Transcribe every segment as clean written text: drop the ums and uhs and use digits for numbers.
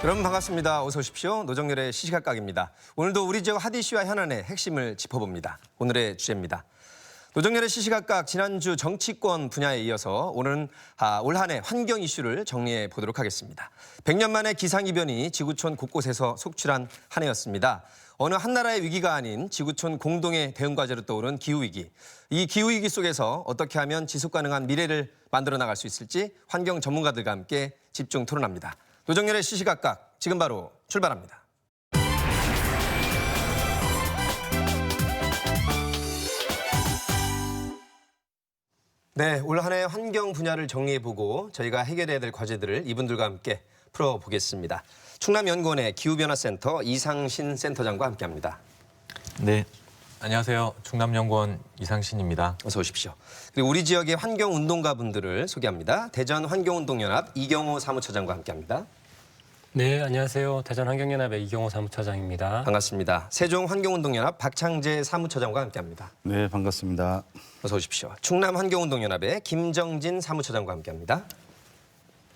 여러분 반갑습니다. 어서 오십시오. 노정열의 시시각각입니다. 오늘도 우리 지역 핫 이슈와 현안의 핵심을 짚어봅니다. 오늘의 주제입니다. 노정열의 시시각각 지난주 정치권 분야에 이어서 오늘은 올 한 해 환경 이슈를 정리해 보도록 하겠습니다. 100년 만에 기상이변이 지구촌 곳곳에서 속출한 한 해였습니다. 어느 한 나라의 위기가 아닌 지구촌 공동의 대응 과제로 떠오른 기후위기. 이 기후위기 속에서 어떻게 하면 지속 가능한 미래를 만들어 나갈 수 있을지 환경 전문가들과 함께 집중 토론합니다. 노정열의 시시각각 지금 바로 출발합니다. 네, 올 한 해 환경 분야를 정리해보고 저희가 해결해야 될 과제들을 이분들과 함께 풀어보겠습니다. 충남연구원의 기후변화센터 이상신 센터장과 함께합니다. 네, 안녕하세요. 충남연구원 이상신입니다. 어서 오십시오. 그리고 우리 지역의 환경운동가분들을 소개합니다. 대전환경운동연합 이경호 사무처장과 함께합니다. 네, 안녕하세요. 대전환경연합의 이경호 사무처장입니다. 반갑습니다. 세종환경운동연합 박창재 사무처장과 함께합니다. 네, 반갑습니다. 어서 오십시오. 충남환경운동연합의 김정진 사무처장과 함께합니다.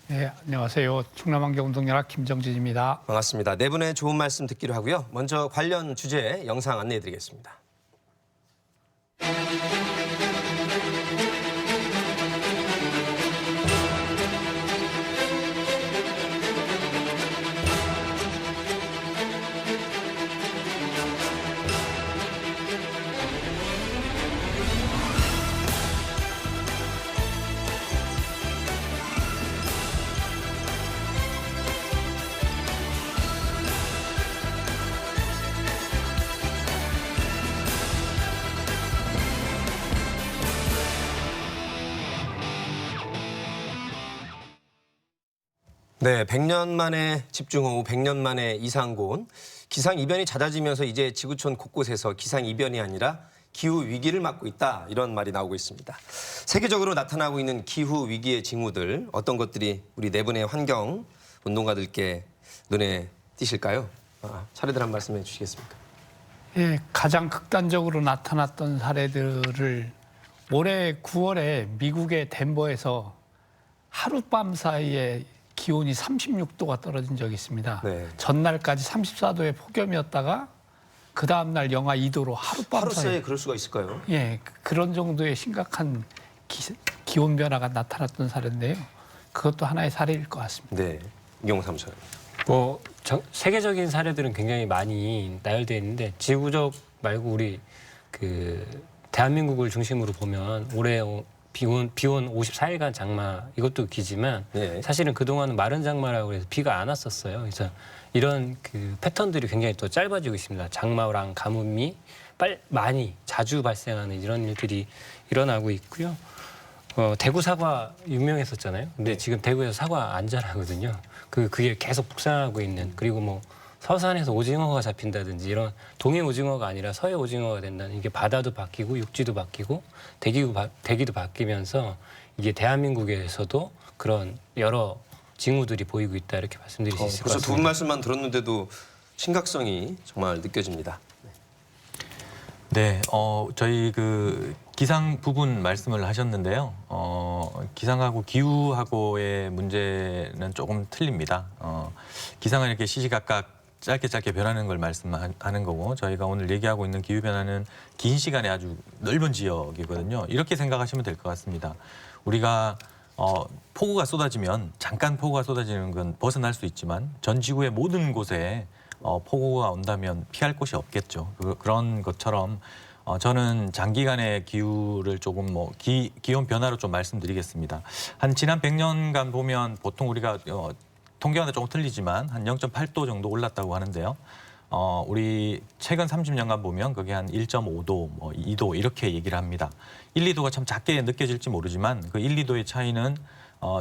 네, 안녕하세요. 충남환경운동연합 김정진입니다. 반갑습니다. 네 분의 좋은 말씀 듣기로 하고요. 먼저 관련 주제 영상 안내해드리겠습니다. 네, 100년 만에 집중호우, 100년 만에 이상고온, 기상이변이 잦아지면서 이제 지구촌 곳곳에서 기상이변이 아니라 기후위기를 맞고 있다, 이런 말이 나오고 있습니다. 세계적으로 나타나고 있는 기후위기의 징후들, 어떤 것들이 우리 네 분의 환경 운동가들께 눈에 띄실까요? 차례들 한 말씀 해주시겠습니까? 예, 가장 극단적으로 나타났던 사례들을 올해 9월에 미국의 덴버에서 하룻밤 사이에 기온이 36도가 떨어진 적이 있습니다. 네. 전날까지 34도의 폭염이었다가 그 다음날 영하 2도로 하룻밤 하루 사이에 사이에 그럴 수가 있을까요? 예, 그런 정도의 심각한 기온 변화가 나타났던 사례인데요. 그것도 하나의 사례일 것 같습니다. 네, 이경호 사무처장. 세계적인 사례들은 굉장히 많이 나열되어 있는데 지구적 말고 우리 대한민국을 중심으로 보면 올해 비온 54일간 장마, 이것도 기지만 네. 사실은 그동안은 마른 장마라고 해서 비가 안 왔었어요. 그래서 이런 패턴들이 굉장히 또 짧아지고 있습니다. 장마랑 가뭄이 많이 자주 발생하는 이런 일들이 일어나고 있고요. 대구 사과 유명했었잖아요. 근데 지금 대구에서 사과 안 자라거든요. 그게 계속 북상하고 있는, 그리고 서산에서 오징어가 잡힌다든지 이런 동해 오징어가 아니라 서해 오징어가 된다는, 이게 바다도 바뀌고 육지도 바뀌고 대기도 바뀌면서 이게 대한민국에서도 그런 여러 징후들이 보이고 있다, 이렇게 말씀드릴 수 있을 것 벌써 같습니다. 두 분 말씀만 들었는데도 심각성이 정말 느껴집니다. 네, 저희 기상 부분 말씀을 하셨는데요. 기상하고 기후하고의 문제는 조금 틀립니다. 기상은 이렇게 시시각각 짧게 변하는 걸 말씀하는 거고, 저희가 오늘 얘기하고 있는 기후변화는 긴 시간에 아주 넓은 지역이거든요. 이렇게 생각하시면 될 것 같습니다. 우리가 폭우가 쏟아지면, 잠깐 폭우가 쏟아지는 건 벗어날 수 있지만 전 지구의 모든 곳에 폭우가 온다면 피할 곳이 없겠죠. 그런 것처럼 저는 장기간의 기후를 조금 기온 변화로 좀 말씀드리겠습니다. 지난 100년간 보면 보통 우리가 통계와는 조금 틀리지만 한 0.8도 정도 올랐다고 하는데요. 우리 최근 30년간 보면 그게 한 1.5도, 2도 이렇게 얘기를 합니다. 1, 2도가 참 작게 느껴질지 모르지만 그 1, 2도의 차이는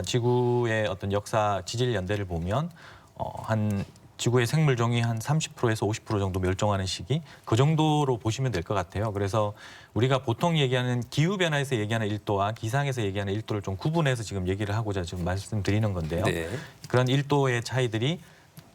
지구의 어떤 역사 지질 연대를 보면 한 지구의 생물종이 한 30%에서 50% 정도 멸종하는 시기, 그 정도로 보시면 될 것 같아요. 그래서 우리가 보통 얘기하는 기후변화에서 얘기하는 1도와 기상에서 얘기하는 1도를 좀 구분해서 지금 얘기를 하고자 지금 말씀드리는 건데요. 네. 그런 1도의 차이들이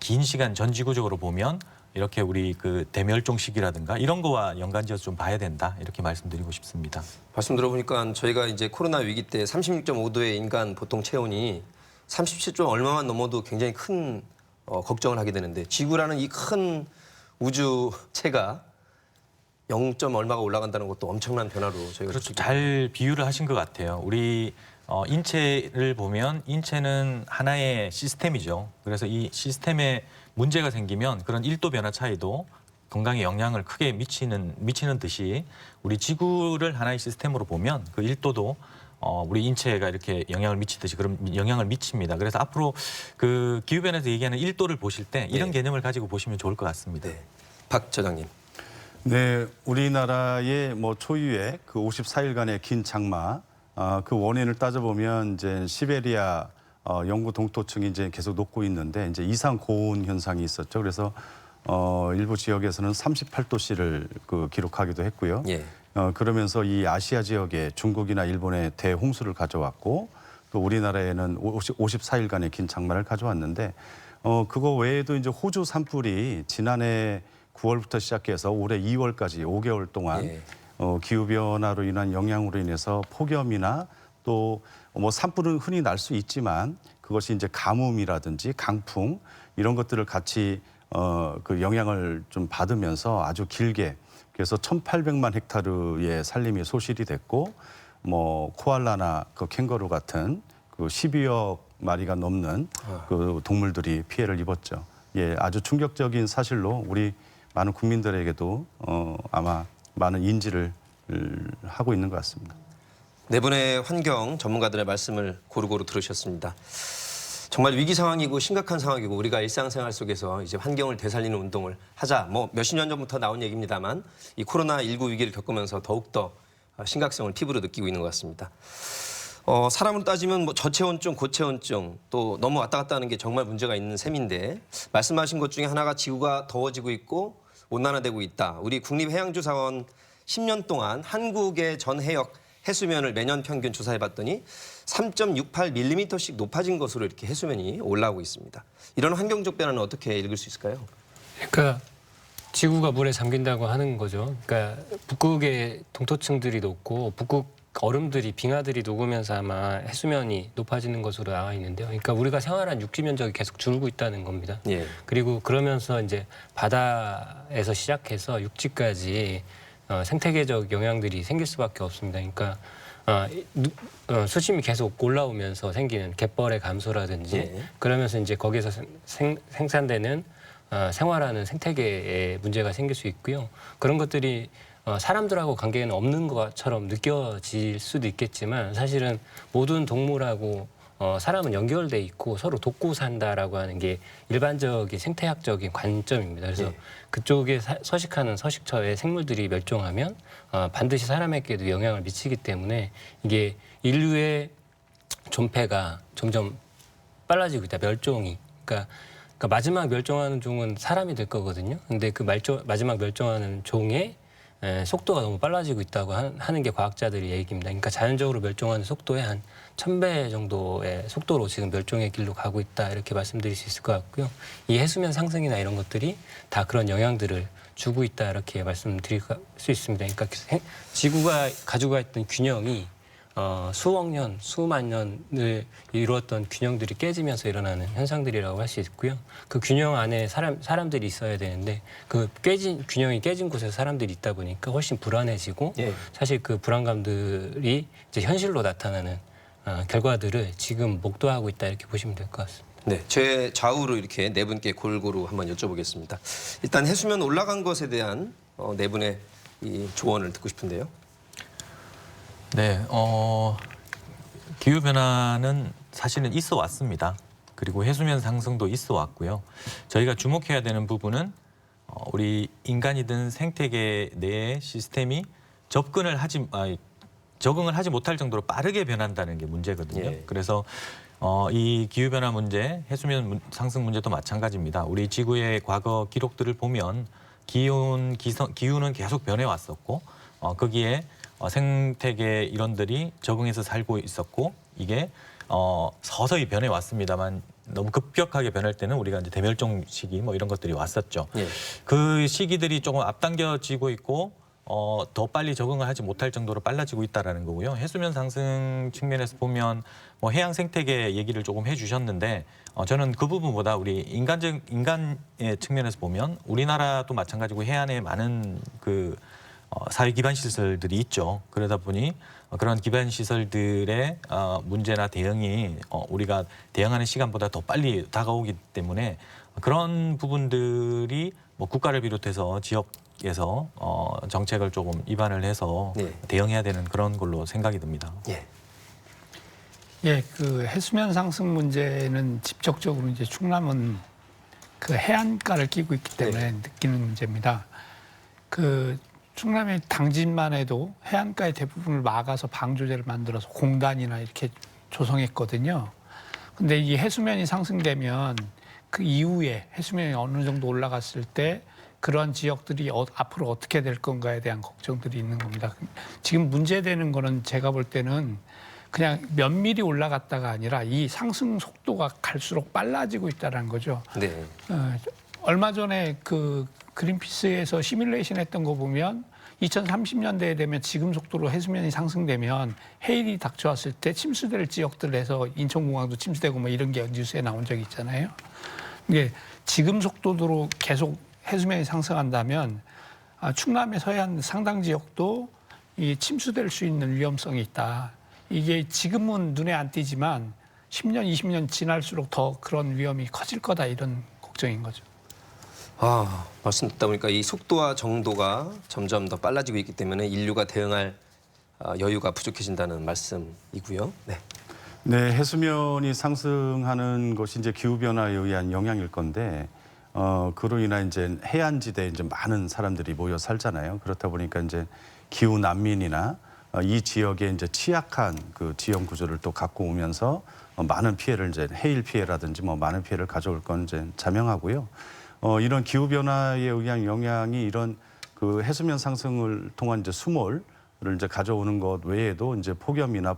긴 시간 전 지구적으로 보면 이렇게 우리 대멸종 시기라든가 이런 거와 연관지어서 좀 봐야 된다, 이렇게 말씀드리고 싶습니다. 말씀 들어보니까 저희가 이제 코로나 위기 때 36.5도의 인간 보통 체온이 37점 얼마만 넘어도 굉장히 큰 걱정을 하게 되는데 지구라는 이 큰 우주체가 0. 얼마가 올라간다는 것도 엄청난 변화로 저희가 그렇죠. 느끼고 잘 비유를 하신 것 같아요. 우리 인체를 보면 인체는 하나의 시스템이죠. 그래서 이 시스템에 문제가 생기면 그런 1도 변화 차이도 건강에 영향을 크게 미치는 듯이 우리 지구를 하나의 시스템으로 보면 그 1도도 우리 인체가 이렇게 영향을 미치듯이 그런 영향을 미칩니다. 그래서 앞으로 그 기후변화에서 얘기하는 1도를 보실 때 이런 네. 개념을 가지고 보시면 좋을 것 같습니다. 네. 박 저장님. 네, 우리나라의 초유의 그 54일간의 긴 장마, 그 원인을 따져보면 이제 시베리아 영구 동토층이 이제 계속 녹고 있는데 이제 이상 고온 현상이 있었죠. 그래서 일부 지역에서는 38도씨를 기록하기도 했고요. 예. 그러면서 이 아시아 지역에 중국이나 일본에 대홍수를 가져왔고 또 우리나라에는 54일간의 긴 장마를 가져왔는데 그거 외에도 이제 호주 산불이 지난해 9월부터 시작해서 올해 2월까지 5개월 동안 예. 기후변화로 인한 영향으로 인해서 폭염이나 또 산불은 흔히 날 수 있지만 그것이 이제 가뭄이라든지 강풍 이런 것들을 같이 그 영향을 좀 받으면서 아주 길게 그래서 1,800만 헥타르의 산림이 소실이 됐고 코알라나 그 캥거루 같은 그 12억 마리가 넘는 그 동물들이 피해를 입었죠. 예, 아주 충격적인 사실로 우리 많은 국민들에게도 아마 많은 인지를 하고 있는 것 같습니다. 네 분의 환경 전문가들의 말씀을 고루고루 들으셨습니다. 정말 위기 상황이고 심각한 상황이고 우리가 일상생활 속에서 이제 환경을 되살리는 운동을 하자. 몇십 년 전부터 나온 얘기입니다만 이 코로나19 위기를 겪으면서 더욱더 심각성을 피부로 느끼고 있는 것 같습니다. 사람으로 따지면 저체온증, 고체온증 또 너무 왔다 갔다 하는 게 정말 문제가 있는 셈인데 말씀하신 것 중에 하나가 지구가 더워지고 있고 온난화되고 있다. 우리 국립해양조사원 10년 동안 한국의 전 해역 해수면을 매년 평균 조사해봤더니 3.68mm씩 높아진 것으로 이렇게 해수면이 올라오고 있습니다. 이런 환경적 변화는 어떻게 읽을 수 있을까요? 그러니까 지구가 물에 잠긴다고 하는 거죠. 그러니까 북극의 동토층들이 높고 북극 얼음들이 빙하들이 녹으면서 아마 해수면이 높아지는 것으로 나와 있는데요. 그러니까 우리가 생활한 육지 면적이 계속 줄고 있다는 겁니다. 예. 그리고 그러면서 이제 바다에서 시작해서 육지까지 생태계적 영향들이 생길 수밖에 없습니다. 그러니까 수심이 계속 올라오면서 생기는 갯벌의 감소라든지 예. 그러면서 이제 거기서 생산되는 생활하는 생태계에 문제가 생길 수 있고요. 그런 것들이 사람들하고 관계는 없는 것처럼 느껴질 수도 있겠지만 사실은 모든 동물하고 사람은 연결돼 있고 서로 돕고 산다라고 하는 게 일반적인 생태학적인 관점입니다. 그래서 네. 그쪽에 서식하는 서식처의 생물들이 멸종하면 반드시 사람에게도 영향을 미치기 때문에 이게 인류의 존폐가 점점 빨라지고 있다. 멸종이. 그러니까 마지막 멸종하는 종은 사람이 될 거거든요. 근데 그 마지막 멸종하는 종의 속도가 너무 빨라지고 있다고 하는 게 과학자들의 얘기입니다. 그러니까 자연적으로 멸종하는 속도의 한 1000배 정도의 속도로 지금 멸종의 길로 가고 있다 이렇게 말씀드릴 수 있을 것 같고요. 이 해수면 상승이나 이런 것들이 다 그런 영향들을 주고 있다 이렇게 말씀드릴 수 있습니다. 그러니까 지구가 가지고 있던 균형이 수억 년, 수만 년을 이루었던 균형들이 깨지면서 일어나는 현상들이라고 할 수 있고요. 그 균형 안에 사람들이 있어야 되는데 그 균형이 깨진 곳에 사람들이 있다 보니까 훨씬 불안해지고 예. 사실 그 불안감들이 이제 현실로 나타나는 결과들을 지금 목도하고 있다 이렇게 보시면 될 것 같습니다. 네, 제 좌우로 이렇게 네 분께 골고루 한번 여쭤보겠습니다. 일단 해수면 올라간 것에 대한 네 분의 이 조언을 듣고 싶은데요. 네, 기후 변화는 사실은 있어 왔습니다. 그리고 해수면 상승도 있어 왔고요. 저희가 주목해야 되는 부분은 우리 인간이든 생태계 내의 시스템이 적응을 하지 못할 정도로 빠르게 변한다는 게 문제거든요. 예. 그래서 이 기후 변화 문제, 해수면 상승 문제도 마찬가지입니다. 우리 지구의 과거 기록들을 보면 기후는 계속 변해 왔었고 거기에 생태계 일원들이 적응해서 살고 있었고 이게 서서히 변해 왔습니다만 너무 급격하게 변할 때는 우리가 이제 대멸종 시기 이런 것들이 왔었죠. 예. 그 시기들이 조금 앞당겨지고 있고 더 빨리 적응을 하지 못할 정도로 빨라지고 있다라는 거고요. 해수면 상승 측면에서 보면 뭐 해양 생태계 얘기를 조금 해주셨는데 저는 그 부분보다 우리 인간의 측면에서 보면 우리나라도 마찬가지고 해안에 많은 그 사회 기반 시설들이 있죠. 그러다 보니 그런 기반 시설들의 문제나 대응이 우리가 대응하는 시간보다 더 빨리 다가오기 때문에 그런 부분들이 뭐 국가를 비롯해서 지역에서 정책을 조금 입안을 해서 네. 대응해야 되는 그런 걸로 생각이 듭니다. 예. 예, 그 해수면 상승 문제는 직접적으로 이제 충남은 그 해안가를 끼고 있기 때문에 느끼는 문제입니다. 그 충남의 당진만 해도 해안가의 대부분을 막아서 방조제를 만들어서 공단이나 이렇게 조성했거든요. 근데 이 해수면이 상승되면 그 이후에 해수면이 어느 정도 올라갔을 때 그런 지역들이 앞으로 어떻게 될 건가에 대한 걱정들이 있는 겁니다. 지금 문제되는 거는 제가 볼 때는 그냥 몇 미리 올라갔다가 아니라 이 상승 속도가 갈수록 빨라지고 있다는 거죠. 네. 얼마 전에 그 그린피스에서 시뮬레이션 했던 거 보면 2030년대에 되면 지금 속도로 해수면이 상승되면 해일이 닥쳐왔을 때 침수될 지역들에서 인천공항도 침수되고 뭐 이런 게 뉴스에 나온 적이 있잖아요. 이게 지금 속도로 계속 해수면이 상승한다면 충남의 서해안 상당 지역도 이 침수될 수 있는 위험성이 있다. 이게 지금은 눈에 안 띄지만 10년, 20년 지날수록 더 그런 위험이 커질 거다 이런 걱정인 거죠. 말씀 듣다 보니까 이 속도와 정도가 점점 더 빨라지고 있기 때문에 인류가 대응할 여유가 부족해진다는 말씀이고요. 네. 네, 해수면이 상승하는 것이 이제 기후 변화에 의한 영향일 건데 그로 인한 이제 해안지대에 이제 많은 사람들이 모여 살잖아요. 그렇다 보니까 이제 기후 난민이나 이 지역에 이제 취약한 그 지형 구조를 또 갖고 오면서 많은 피해를 이제 해일 피해라든지 뭐 많은 피해를 가져올 건 이제 자명하고요. 이런 기후 변화에 의한 영향이 이런 그 해수면 상승을 통한 이제 수몰을 이제 가져오는 것 외에도 이제 폭염이나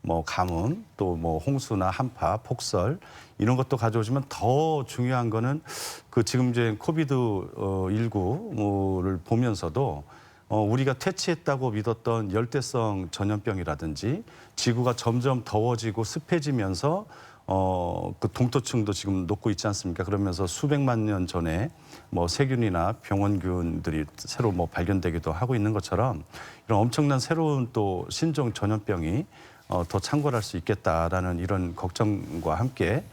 뭐 가뭄 또 뭐 홍수나 한파, 폭설 이런 것도 가져오시면 더 중요한 거는 그 지금 이제 코비드 19를 보면서도 우리가 퇴치했다고 믿었던 열대성 전염병이라든지 지구가 점점 더워지고 습해지면서 그 동토층도 지금 녹고 있지 않습니까? 그러면서 수백만 년 전에 뭐 세균이나 병원균들이 새로 뭐 발견되기도 하고 있는 것처럼 이런 엄청난 새로운 또 신종 전염병이 더 창궐할 수 있겠다라는 이런 걱정과 함께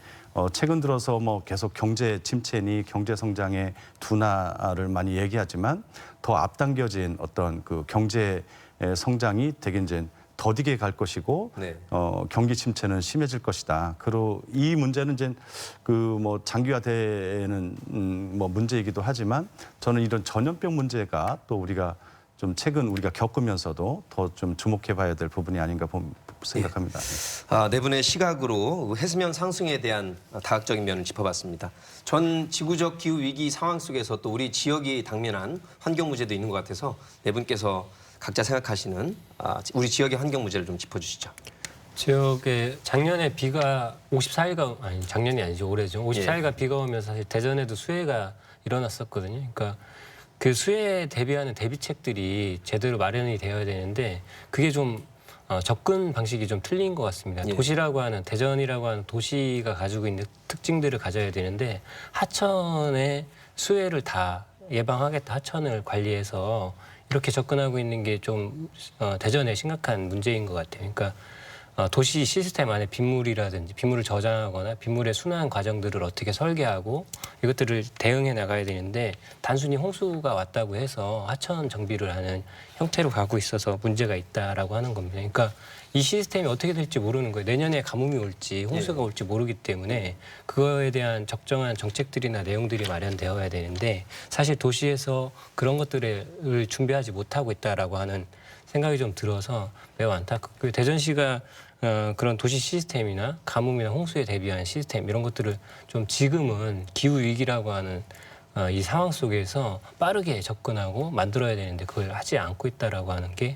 최근 들어서 뭐 계속 경제 침체니 경제 성장의 둔화를 많이 얘기하지만 더 앞당겨진 어떤 그 경제 성장이 되게 이제 더디게 갈 것이고 네. 경기 침체는 심해질 것이다. 그리고 이 문제는 이제 그 뭐 장기화되는 뭐 문제이기도 하지만 저는 이런 전염병 문제가 또 우리가 좀 최근 우리가 겪으면서도 더 좀 주목해봐야 될 부분이 아닌가 생각합니다. 네 분의 시각으로 해수면 상승에 대한 다각적인 면을 짚어봤습니다. 전 지구적 기후 위기 상황 속에서 또 우리 지역이 당면한 환경 문제도 있는 것 같아서 네 분께서 각자 생각하시는 우리 지역의 환경 문제를 좀 짚어주시죠. 지역에 작년에 비가 54일가 아니 작년이 아니죠 올해죠 54일가 비가 오면서 사실 대전에도 수해가 일어났었거든요. 그러니까 그 수해에 대비하는 대비책들이 제대로 마련이 되어야 되는데 그게 좀 접근 방식이 좀 틀린 것 같습니다. 예. 도시라고 하는 대전이라고 하는 도시가 가지고 있는 특징들을 가져야 되는데 하천의 수해를 다 예방하겠다 하천을 관리해서 이렇게 접근하고 있는 게 좀 대전의 심각한 문제인 것 같아요. 그러니까 도시 시스템 안에 빗물이라든지 빗물을 저장하거나 빗물의 순환 과정들을 어떻게 설계하고 이것들을 대응해 나가야 되는데 단순히 홍수가 왔다고 해서 하천 정비를 하는 형태로 가고 있어서 문제가 있다라고 하는 겁니다. 그러니까 이 시스템이 어떻게 될지 모르는 거예요. 내년에 가뭄이 올지 홍수가 올지 모르기 때문에 그거에 대한 적정한 정책들이나 내용들이 마련되어야 되는데 사실 도시에서 그런 것들을 준비하지 못하고 있다라고 하는 생각이 좀 들어서 매우 안타깝고요. 대전시가 그런 도시 시스템이나 가뭄이나 홍수에 대비한 시스템 이런 것들을 좀 지금은 기후 위기라고 하는 이 상황 속에서 빠르게 접근하고 만들어야 되는데 그걸 하지 않고 있다라고 하는 게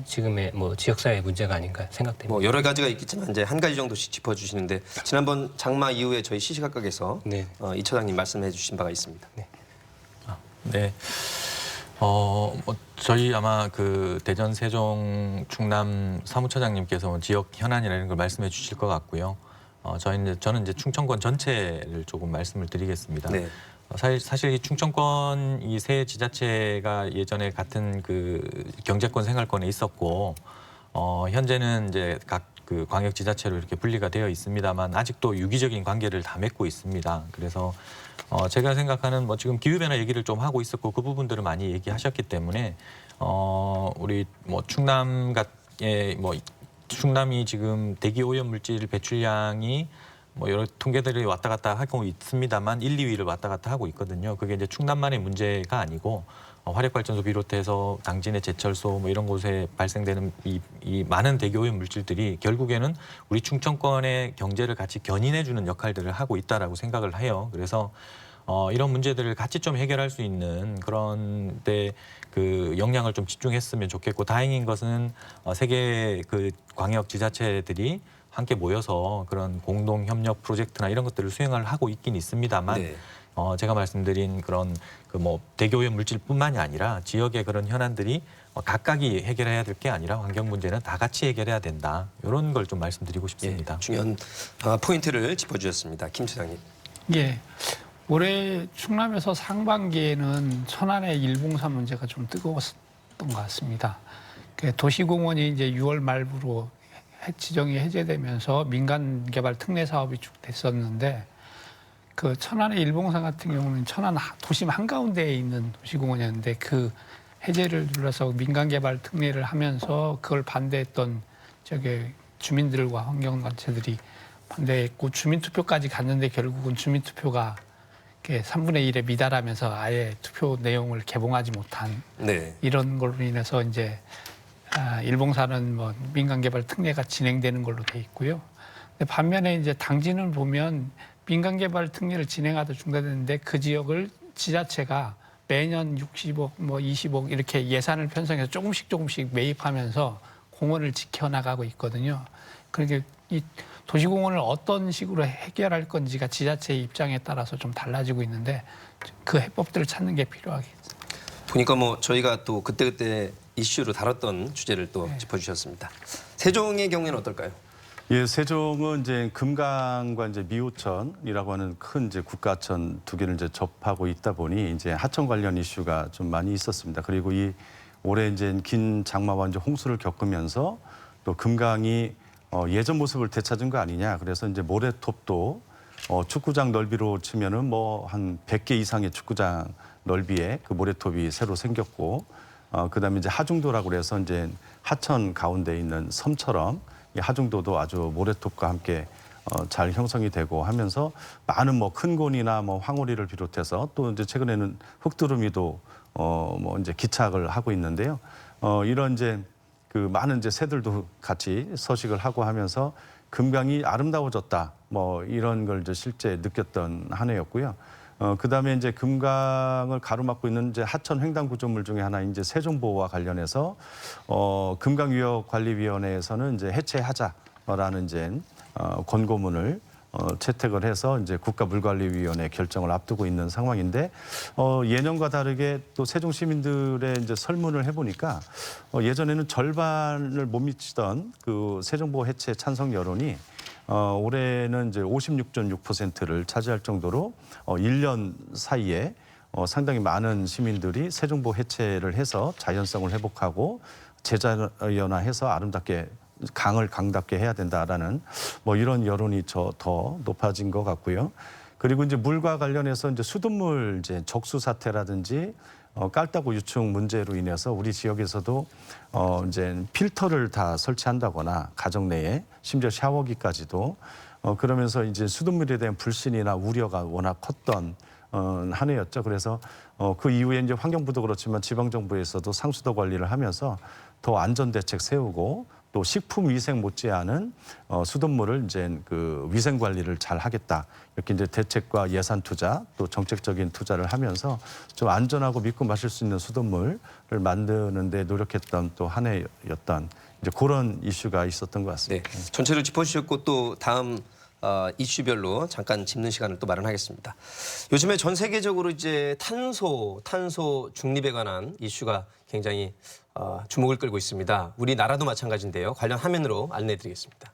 지금의 뭐 지역사회 문제가 아닌가 생각됩니다. 뭐 여러 가지가 있겠지만 이제 한 가지 정도씩 짚어주시는데 지난번 장마 이후에 저희 시시각각에서 네. 이 처장님 말씀해 주신 바가 있습니다. 네. 저희 아마 그 대전, 세종, 충남 사무처장님께서 지역 현안이라는 걸 말씀해 주실 것 같고요. 저는 이제 충청권 전체를 조금 말씀을 드리겠습니다. 네. 사실 이 충청권 이 세 지자체가 예전에 같은 그 경제권 생활권에 있었고 현재는 이제 각 그 광역지자체로 이렇게 분리가 되어 있습니다만 아직도 유기적인 관계를 다 맺고 있습니다. 그래서 제가 생각하는 뭐 지금 기후변화 얘기를 좀 하고 있었고 그 부분들을 많이 얘기하셨기 때문에 우리 뭐 충남이 지금 대기 오염 물질 배출량이 뭐 여러 통계들이 왔다 갔다 하고 있습니다만 1, 2위를 왔다 갔다 하고 있거든요. 그게 이제 충남만의 문제가 아니고 화력발전소 비롯해서 당진의 제철소 뭐 이런 곳에 발생되는 이 많은 대기 오염 물질들이 결국에는 우리 충청권의 경제를 같이 견인해주는 역할들을 하고 있다라고 생각을 해요. 그래서 이런 문제들을 같이 좀 해결할 수 있는 그런 데 그 역량을 좀 집중했으면 좋겠고 다행인 것은 세계 그 광역 지자체들이 함께 모여서 그런 공동 협력 프로젝트나 이런 것들을 수행을 하고 있긴 있습니다만 네. 제가 말씀드린 그런 그 뭐 대기오염 물질뿐만이 아니라 지역의 그런 현안들이 각각이 해결해야 될 게 아니라 환경 문제는 다 같이 해결해야 된다. 이런 걸 좀 말씀드리고 싶습니다. 예, 중요한 포인트를 짚어주셨습니다. 김 차장님. 예. 올해 충남에서 상반기에는 천안의 일봉사 문제가 좀 뜨거웠던 것 같습니다. 도시공원이 이제 6월 말부로 지정이 해제되면서 민간 개발 특례 사업이 쭉 됐었는데 그 천안의 일봉사 같은 경우는 천안 도심 한가운데에 있는 도시공원이었는데 그 해제를 눌러서 민간 개발 특례를 하면서 그걸 반대했던 주민들과 환경단체들이 반대했고 주민투표까지 갔는데 결국은 주민투표가 3분의 1에 미달하면서 아예 투표 내용을 개봉하지 못한 네. 이런 걸로 인해서 이제 일봉사는 뭐 민간 개발 특례가 진행되는 걸로 돼 있고요. 근데 반면에 이제 당진을 보면 민간 개발 특례를 진행하다 중단됐는데 그 지역을 지자체가 매년 60억, 뭐 20억 이렇게 예산을 편성해서 조금씩 매입하면서 공원을 지켜나가고 있거든요. 그러니까 이 도시공원을 어떤 식으로 해결할 건지가 지자체의 입장에 따라서 좀 달라지고 있는데 그 해법들을 찾는 게 필요하겠습니다. 보니까 뭐 저희가 또 그때그때 이슈로 다뤘던 주제를 또 짚어주셨습니다. 세종의 경우에는 어떨까요? 예, 세종은 이제 금강과 이제 미호천이라고 하는 큰 이제 국가천 두 개를 이제 접하고 있다 보니 이제 하천 관련 이슈가 좀 많이 있었습니다. 그리고 이 올해 이제 긴 장마와 이제 홍수를 겪으면서 또 금강이 예전 모습을 되찾은 거 아니냐. 그래서 이제 모래톱도 축구장 넓이로 치면은 뭐 한 100개 이상의 축구장 넓이에 그 모래톱이 새로 생겼고, 그다음에 이제 하중도라고 그래서 이제 하천 가운데 있는 섬처럼 이 하중도도 아주 모래톱과 함께 잘 형성이 되고 하면서 많은 뭐 큰곤이나 뭐 황오리를 비롯해서 또 이제 최근에는 흑두루미도 뭐 이제 기착을 하고 있는데요. 이런 이제 그 많은 이제 새들도 같이 서식을 하고 하면서 금강이 아름다워졌다. 뭐 이런 걸 이제 실제 느꼈던 한 해였고요. 그다음에 이제 금강을 가로막고 있는 이제 하천 횡단 구조물 중에 하나인 이제 세종보호와 관련해서 금강위협관리위원회에서는 이제 해체하자라는 이제 권고문을 채택을 해서 이제 국가물관리위원회 결정을 앞두고 있는 상황인데 예년과 다르게 또 세종 시민들의 이제 설문을 해보니까 예전에는 절반을 못 미치던 그 세종보호 해체 찬성 여론이 올해는 이제 56.6%를 차지할 정도로 1년 사이에 상당히 많은 시민들이 세종보호 해체를 해서 자연성을 회복하고 재자연화해서 아름답게 강을 강답게 해야 된다라는 뭐 이런 여론이 더 높아진 것 같고요. 그리고 이제 물과 관련해서 이제 수돗물 이제 적수 사태라든지 깔따구 유충 문제로 인해서 우리 지역에서도 이제 필터를 다 설치한다거나 가정 내에 심지어 샤워기까지도 그러면서 이제 수돗물에 대한 불신이나 우려가 워낙 컸던 한 해였죠. 그래서 그 이후에 이제 환경부도 그렇지만 지방정부에서도 상수도 관리를 하면서 더 안전 대책 세우고 또 식품 위생 못지않은 수돗물을 이제 그 위생 관리를 잘 하겠다. 이렇게 이제 대책과 예산 투자 또 정책적인 투자를 하면서 좀 안전하고 믿고 마실 수 있는 수돗물을 만드는 데 노력했던 또 한 해였던 이제 그런 이슈가 있었던 것 같습니다. 네, 전체를 짚어주셨고 또 다음 이슈별로 잠깐 짚는 시간을 또 마련하겠습니다. 요즘에 전 세계적으로 이제 탄소 중립에 관한 이슈가 굉장히 주목을 끌고 있습니다. 우리나라도 마찬가지인데요. 관련 화면으로 안내해드리겠습니다.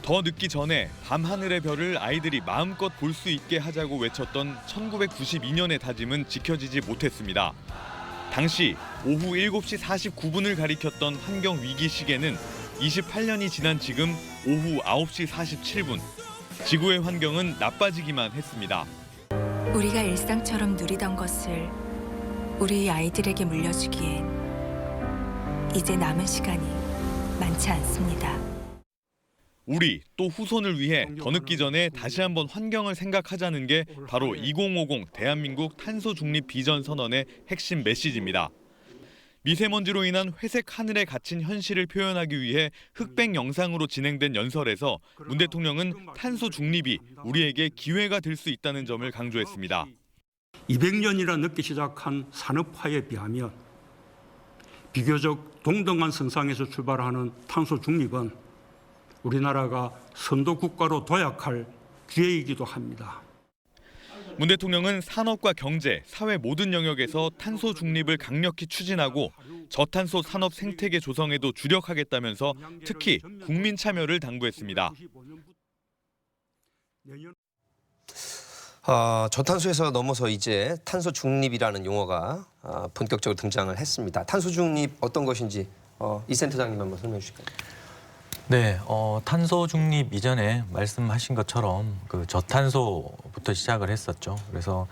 더 늦기 전에 밤하늘의 별을 아이들이 마음껏 볼 수 있게 하자고 외쳤던 1992년의 다짐은 지켜지지 못했습니다. 당시 오후 7시 49분을 가리켰던 환경위기 시계는 28년이 지난 지금 오후 9시 47분. 지구의 환경은 나빠지기만 했습니다. 우리가 일상처럼 누리던 것을 우리 아이들에게 물려주기엔 이제 남은 시간이 많지 않습니다. 우리 또 후손을 위해 더 늦기 전에 다시 한번 환경을 생각하자는 게 바로 2050 대한민국 탄소 중립 비전 선언의 핵심 메시지입니다. 미세먼지로 인한 회색 하늘에 갇힌 현실을 표현하기 위해 흑백 영상으로 진행된 연설에서 문 대통령은 탄소 중립이 우리에게 기회가 될 수 있다는 점을 강조했습니다. 200년이나 늦게 시작한 산업화에 비하면 비교적 동등한 선상에서 출발하는 탄소 중립은 우리나라가 선도 국가로 도약할 기회이기도 합니다. 문 대통령은 산업과 경제, 사회 모든 영역에서 탄소 중립을 강력히 추진하고 저탄소 산업 생태계 조성에도 주력하겠다면서 특히 국민 참여를 당부했습니다. 저탄소에서 넘어서 이제 탄소 중립이라는 용어가 본격적으로 등장을 했습니다. 탄소 중립 어떤 것인지 이 센터장님 한번 설명해 주실까요? 네, 탄소 중립 이전에 말씀하신 것처럼 그 저탄소부터 시작을 했었죠. 그래서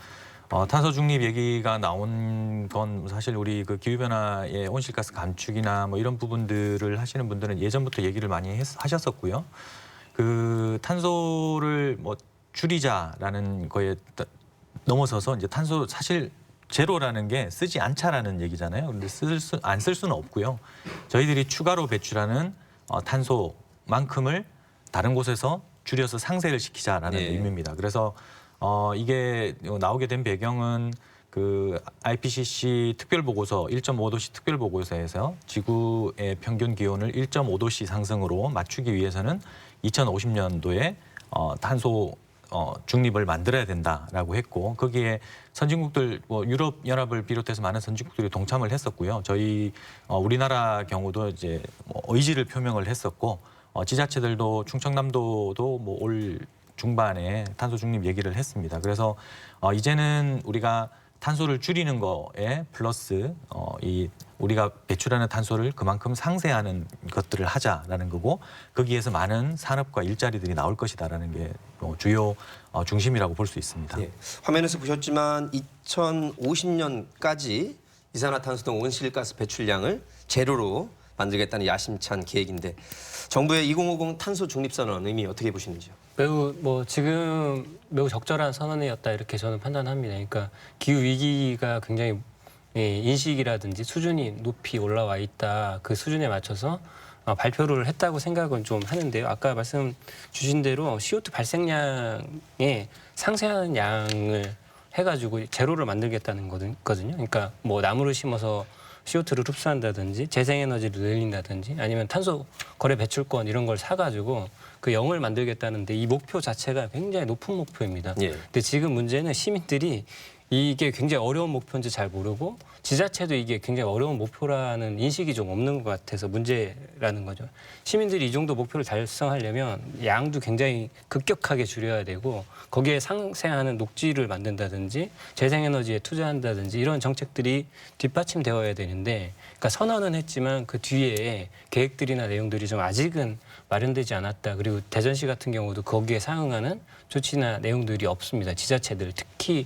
탄소 중립 얘기가 나온 건 사실 우리 그 기후변화의 온실가스 감축이나 뭐 이런 부분들을 하시는 분들은 예전부터 얘기를 많이 하셨었고요. 그 탄소를 뭐 줄이자라는 거에 넘어서서 이제 탄소 사실 제로라는 게 쓰지 않자라는 얘기잖아요. 그런데 안 쓸 수는 없고요. 저희들이 추가로 배출하는 탄소만큼을 다른 곳에서 줄여서 상쇄를 시키자라는 의미입니다. 그래서 이게 나오게 된 배경은 그 IPCC 특별보고서 1.5도씨 특별보고서에서 지구의 평균 기온을 1.5도씨 상승으로 맞추기 위해서는 2050년도에 탄소 중립을 만들어야 된다라고 했고 거기에 선진국들 뭐 유럽 연합을 비롯해서 많은 선진국들이 동참을 했었고요. 저희 우리나라 경우도 이제 뭐 의지를 표명을 했었고 지자체들도 충청남도도 뭐 올 중반에 탄소 중립 얘기를 했습니다. 그래서 이제는 우리가 탄소를 줄이는 거에 플러스 이 우리가 배출하는 탄소를 그만큼 상쇄하는 것들을 하자라는 거고 거기에서 많은 산업과 일자리들이 나올 것이다라는 게 주요 중심이라고 볼 수 있습니다. 예, 화면에서 보셨지만 2050년까지 이산화탄소 등 온실가스 배출량을 제로로 만들겠다는 야심찬 계획인데 정부의 2050 탄소 중립 선언 의미 어떻게 보시는지요? 지금 매우 적절한 선언이었다 이렇게 저는 판단합니다. 그러니까 기후 위기가 굉장히 인식이라든지 수준이 높이 올라와 있다. 그 수준에 맞춰서 발표를 했다고 생각은 좀 하는데요. 아까 말씀 주신 대로 CO2 발생량의 상쇄하는 양을 해가지고 제로를 만들겠다는 거거든요. 그러니까 뭐 나무를 심어서 CO2를 흡수한다든지 재생에너지를 늘린다든지 아니면 탄소 거래 배출권 이런 걸 사가지고 그 0을 만들겠다는데 이 목표 자체가 굉장히 높은 목표입니다. 근데 지금 문제는 시민들이 이게 굉장히 어려운 목표인지 잘 모르고 지자체도 이게 굉장히 어려운 목표라는 인식이 좀 없는 것 같아서 문제라는 거죠. 시민들이 이 정도 목표를 달성하려면 양도 굉장히 급격하게 줄여야 되고 거기에 상쇄하는 녹지를 만든다든지 재생에너지에 투자한다든지 이런 정책들이 뒷받침되어야 되는데 그러니까 선언은 했지만 그 뒤에 계획들이나 내용들이 좀 아직은 마련되지 않았다. 그리고 대전시 같은 경우도 거기에 상응하는 조치나 내용들이 없습니다. 지자체들 특히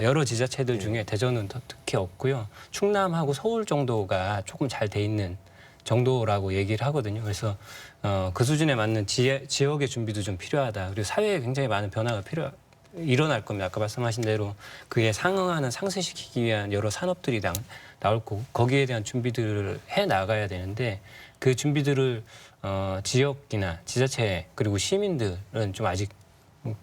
여러 지자체들 중에 대전은 더 특히 없고요. 충남하고 서울 정도가 조금 잘 돼 있는 정도라고 얘기를 하거든요. 그래서 그 수준에 맞는 지역의 준비도 좀 필요하다. 그리고 사회에 굉장히 많은 변화가 일어날 겁니다. 아까 말씀하신 대로 그에 상응하는 상쇄시키기 위한 여러 산업들이 나올 거고 거기에 대한 준비들을 해 나가야 되는데 그 준비들을 지역이나 지자체 그리고 시민들은 좀 아직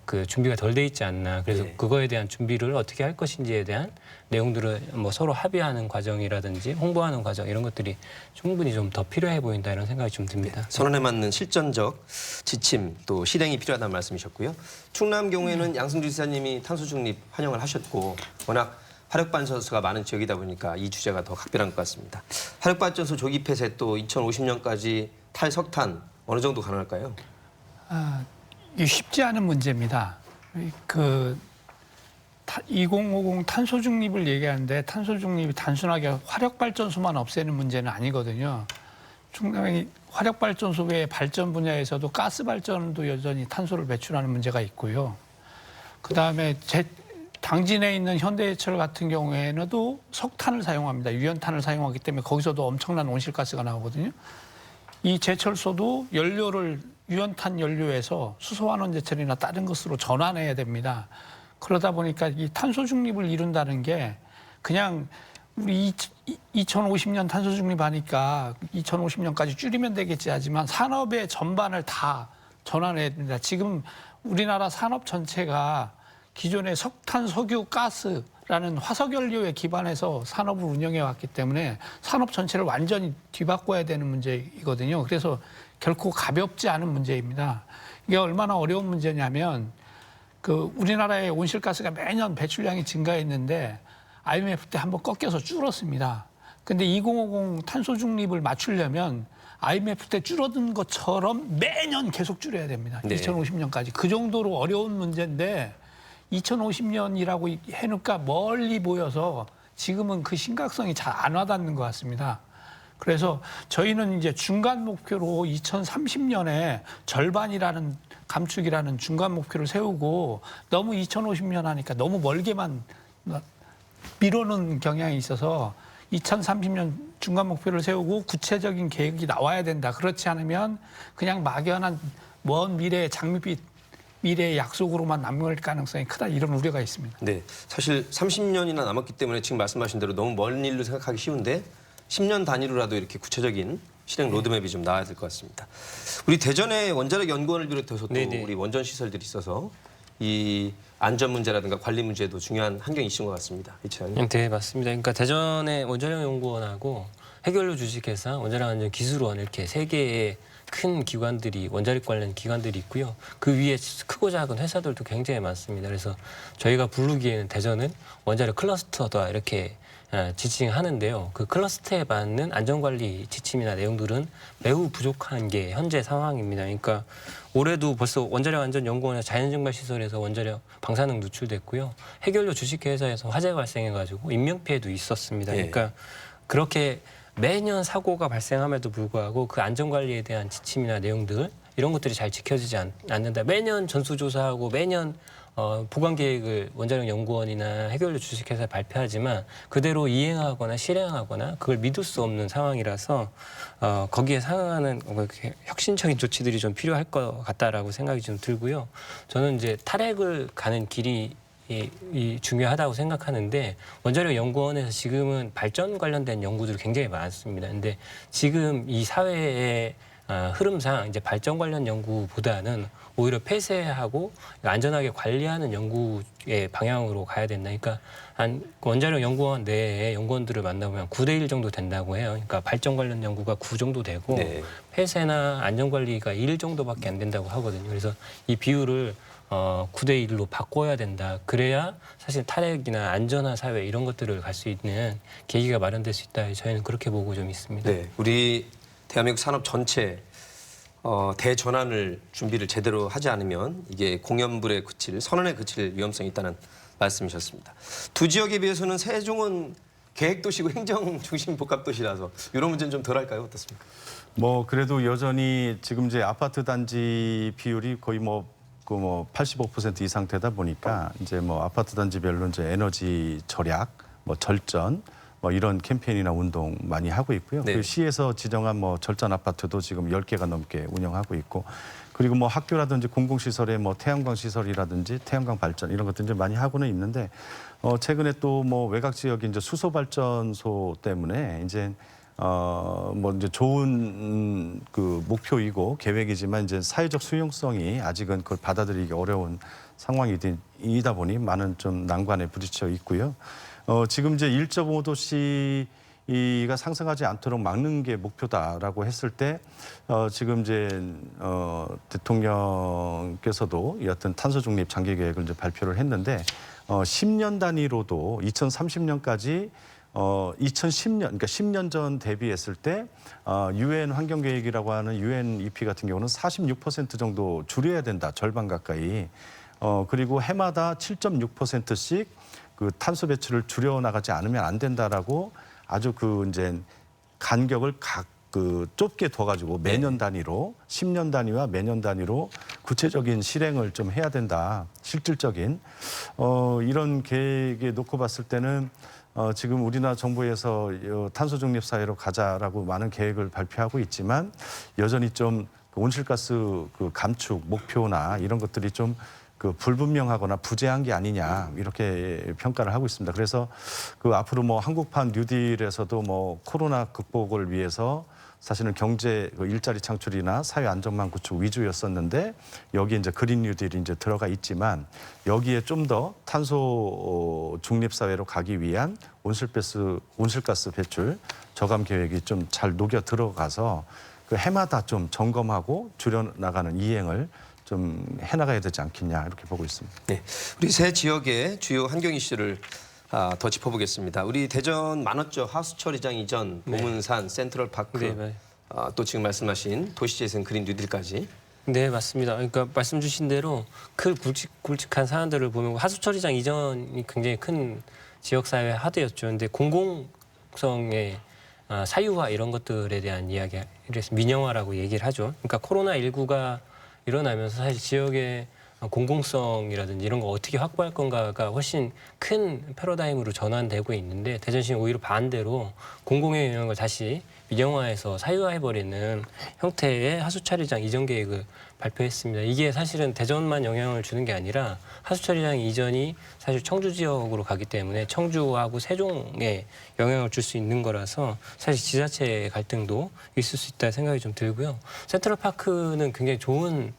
그 준비가 덜 돼 있지 않나. 그래서 네. 그거에 대한 준비를 어떻게 할 것인지에 대한 내용들을 뭐 서로 합의하는 과정이라든지 홍보하는 과정 이런 것들이 충분히 좀 더 필요해 보인다 이런 생각이 좀 듭니다. 선언에 맞는 실전적 지침 또 실행이 필요하다는 말씀이셨고요. 충남 경우에는 양승주 지사님이 탄소 중립 환영을 하셨고 워낙 화력발전소가 많은 지역이다 보니까 이 주제가 더 각별한 것 같습니다. 화력발전소 조기 폐쇄 또 2050년까지 탈석탄 어느 정도 가능할까요? 이게 쉽지 않은 문제입니다. 2050 탄소 중립을 얘기하는데 탄소 중립이 단순하게 화력 발전소만 없애는 문제는 아니거든요. 충남의 화력 발전소 외에 발전 분야에서도 가스 발전도 여전히 탄소를 배출하는 문제가 있고요. 그다음에 당진에 있는 현대해철 같은 경우에는도 석탄을 사용합니다. 유연탄을 사용하기 때문에 거기서도 엄청난 온실가스가 나오거든요. 이 제철소도 연료를 유연탄 연료에서 수소환원 제철이나 다른 것으로 전환해야 됩니다. 그러다 보니까 이 탄소 중립을 이룬다는 게 그냥 우리 2050년 탄소 중립하니까 2050년까지 줄이면 되겠지 하지만 산업의 전반을 다 전환해야 됩니다. 지금 우리나라 산업 전체가 기존의 석탄, 석유, 가스라는 화석 연료에 기반해서 산업을 운영해 왔기 때문에 산업 전체를 완전히 뒤바꿔야 되는 문제이거든요. 그래서 결코 가볍지 않은 문제입니다. 이게 얼마나 어려운 문제냐면 우리나라의 온실가스가 매년 배출량이 증가했는데 IMF 때 한번 꺾여서 줄었습니다. 근데 2050 탄소 중립을 맞추려면 IMF 때 줄어든 것처럼 매년 계속 줄여야 됩니다. 네. 2050년까지. 그 정도로 어려운 문제인데 2050년이라고 해놓으니까 멀리 보여서 지금은 그 심각성이 잘 안 와닿는 것 같습니다. 그래서 저희는 이제 중간 목표로 2030년에 절반이라는 감축이라는 중간 목표를 세우고 너무 2050년 하니까 너무 멀게만 미루는 경향이 있어서 2030년 중간 목표를 세우고 구체적인 계획이 나와야 된다. 그렇지 않으면 그냥 막연한 먼 미래의 장밋빛 미래의 약속으로만 남을 가능성이 크다 이런 우려가 있습니다. 네, 사실 30년이나 남았기 때문에 지금 말씀하신 대로 너무 먼 일로 생각하기 쉬운데 10년 단위로라도 이렇게 구체적인 실행 로드맵이 좀 나와야 될 것 같습니다. 우리 대전의 원자력 연구원을 비롯해서 또 네네. 우리 원전 시설들이 있어서 이 안전 문제라든가 관리 문제도 중요한 환경 이슈인 것 같습니다. 이차장님. 네, 맞습니다. 그러니까 대전의 원자력 연구원하고 해결료 주식회사, 원자력 안전 기술원 이렇게 세 개의 큰 기관들이 원자력 관련 기관들이 있고요. 그 위에 크고 작은 회사들도 굉장히 많습니다. 그래서 저희가 부르기에는 대전은 원자력 클러스터다 이렇게 지칭하는데요. 그 클러스터에 맞는 안전관리 지침이나 내용들은 매우 부족한 게 현재 상황입니다. 그러니까 올해도 벌써 원자력 안전연구원에서 자연증발시설에서 원자력 방사능 누출됐고요. 해결료 주식회사에서 화재가 발생해가지고 인명피해도 있었습니다. 그러니까 그렇게 매년 사고가 발생함에도 불구하고 그 안전관리에 대한 지침이나 내용들 이런 것들이 잘 지켜지지 않는다. 매년 전수조사하고 매년 보관 계획을 원자력 연구원이나 해결료 주식회사에 발표하지만 그대로 이행하거나 실행하거나 그걸 믿을 수 없는 상황이라서 거기에 상응하는 혁신적인 조치들이 좀 필요할 것 같다라고 생각이 좀 들고요. 저는 이제 탈핵을 가는 길이 이 중요하다고 생각하는데 원자력 연구원에서 지금은 발전 관련된 연구들이 굉장히 많습니다. 근데 지금 이 사회의 흐름상 이제 발전 관련 연구보다는 오히려 폐쇄하고 안전하게 관리하는 연구의 방향으로 가야 된다. 그러니까 원자력 연구원 내에 연구원들을 만나보면 9대1 정도 된다고 해요. 그러니까 발전 관련 연구가 9 정도 되고 네. 폐쇄나 안전관리가 1 정도밖에 안 된다고 하거든요. 그래서 이 비율을 9대1로 바꿔야 된다. 그래야 사실 탈핵이나 안전한 사회 이런 것들을 갈 수 있는 계기가 마련될 수 있다. 저희는 그렇게 보고 좀 있습니다. 네, 우리 대한민국 산업 전체 대전환을 준비를 제대로 하지 않으면 이게 공연불에 그칠 선언에 그칠 위험성이 있다는 말씀이셨습니다. 두 지역에 비해서는 세종은 계획도시고 행정 중심 복합도시라서 이런 문제는 좀 덜할까요? 어떻습니까? 그래도 여전히 지금 이제 아파트 단지 비율이 거의 85% 이상 되다 보니까 이제 아파트 단지별로 이제 에너지 절약, 절전, 뭐 이런 캠페인이나 운동 많이 하고 있고요. 네. 그 시에서 지정한 뭐 절전 아파트도 지금 10개가 넘게 운영하고 있고, 그리고 뭐 학교라든지 공공시설에 뭐 태양광 시설이라든지 태양광 발전 이런 것들 이제 많이 하고는 있는데, 최근에 또 뭐 외곽 지역이 이제 수소 발전소 때문에 이제 뭐 이제 좋은 그 목표이고 계획이지만 이제 사회적 수용성이 아직은 그걸 받아들이기 어려운 상황이다 보니 많은 좀 난관에 부딪혀 있고요. 지금 이제 1.5도씨가 상승하지 않도록 막는 게 목표다라고 했을 때, 지금 이제 대통령께서도 이 어떤 탄소 중립 장기 계획을 이제 발표를 했는데, 10년 단위로도 2030년까지 2010년, 그러니까 10년 전 대비했을 때 UN 환경 계획이라고 하는 UNEP 같은 경우는 46% 정도 줄여야 된다, 절반 가까이. 그리고 해마다 7.6%씩 그 탄소 배출을 줄여 나가지 않으면 안 된다라고 아주 그 이제 간격을 좁게 둬가지고 매년 단위로 10년 단위와 매년 단위로 구체적인 실행을 좀 해야 된다. 실질적인 이런 계획에 놓고 봤을 때는 지금 우리나라 정부에서 탄소 중립 사회로 가자라고 많은 계획을 발표하고 있지만 여전히 좀 온실가스 그 감축 목표나 이런 것들이 좀 그 불분명하거나 부재한 게 아니냐 이렇게 평가를 하고 있습니다. 그래서 그 앞으로 뭐 한국판 뉴딜에서도 뭐 코로나 극복을 위해서 사실은 경제 일자리 창출이나 사회 안전망 구축 위주였었는데 여기에 이제 그린 뉴딜이 이제 들어가 있지만 여기에 좀 더 탄소 중립 사회로 가기 위한 온실가스 배출 저감 계획이 좀 잘 녹여 들어가서 그 해마다 좀 점검하고 줄여 나가는 이행을 좀 해나가야 되지 않겠냐 이렇게 보고 있습니다. 네, 우리 세 지역의 주요 환경 이슈를 더 짚어보겠습니다. 우리 대전 많았죠. 하수처리장 이전, 보문산, 센트럴파크, 네. 또 지금 말씀하신 도시재생 그린 뉴딜까지. 네, 맞습니다. 그러니까 말씀 주신 대로 그 굵직굵직한 사안들을 보면 하수처리장 이전이 굉장히 큰 지역사회 화두였죠. 근데 공공성의 사유화 이런 것들에 대한 이야기를 해서 민영화라고 얘기를 하죠. 그러니까 코로나19가 일어나면서 사실 지역의 공공성이라든지 이런 거 어떻게 확보할 건가가 훨씬 큰 패러다임으로 전환되고 있는데 대전시는 오히려 반대로 공공의 영역을 다시 민영화해서 사유화해버리는 형태의 하수처리장 이전 계획을 발표했습니다. 이게 사실은 대전만 영향을 주는 게 아니라 하수처리장 이전이 사실 청주 지역으로 가기 때문에 청주하고 세종에 영향을 줄 수 있는 거라서 사실 지자체 갈등도 있을 수 있다 생각이 좀 들고요. 센트럴파크는 굉장히 좋은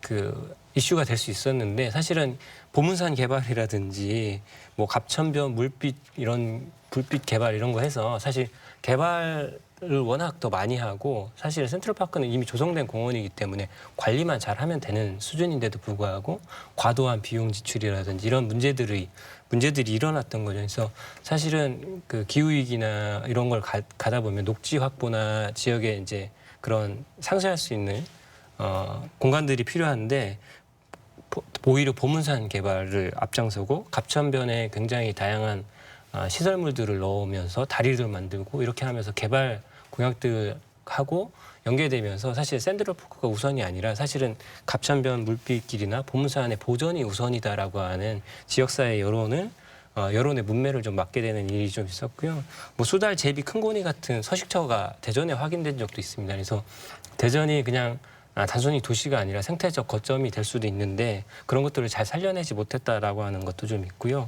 그 이슈가 될 수 있었는데 사실은 보문산 개발이라든지 뭐 갑천변 물빛 이런 불빛 개발 이런 거 해서 사실 개발을 워낙 더 많이 하고 사실 센트럴파크는 이미 조성된 공원이기 때문에 관리만 잘하면 되는 수준인데도 불구하고 과도한 비용 지출이라든지 이런 문제들이 일어났던 거죠. 그래서 사실은 그 기후 위기나 이런 걸 가다 보면 녹지 확보나 지역에 이제 그런 상쇄할 수 있는 공간들이 필요한데 오히려 보문산 개발을 앞장서고 갑천변에 굉장히 다양한 시설물들을 넣으면서 다리를 만들고 이렇게 하면서 개발 공약들하고 연계되면서 사실 센트럴파크가 우선이 아니라 사실은 갑천변 물빛길이나 보문산의 보전이 우선이다라고 하는 지역사회 여론의 문매를 좀 맞게 되는 일이 좀 있었고요. 뭐 수달 제비 큰고니 같은 서식처가 대전에 확인된 적도 있습니다. 그래서 대전이 그냥 단순히 도시가 아니라 생태적 거점이 될 수도 있는데 그런 것들을 잘 살려내지 못했다라고 하는 것도 좀 있고요.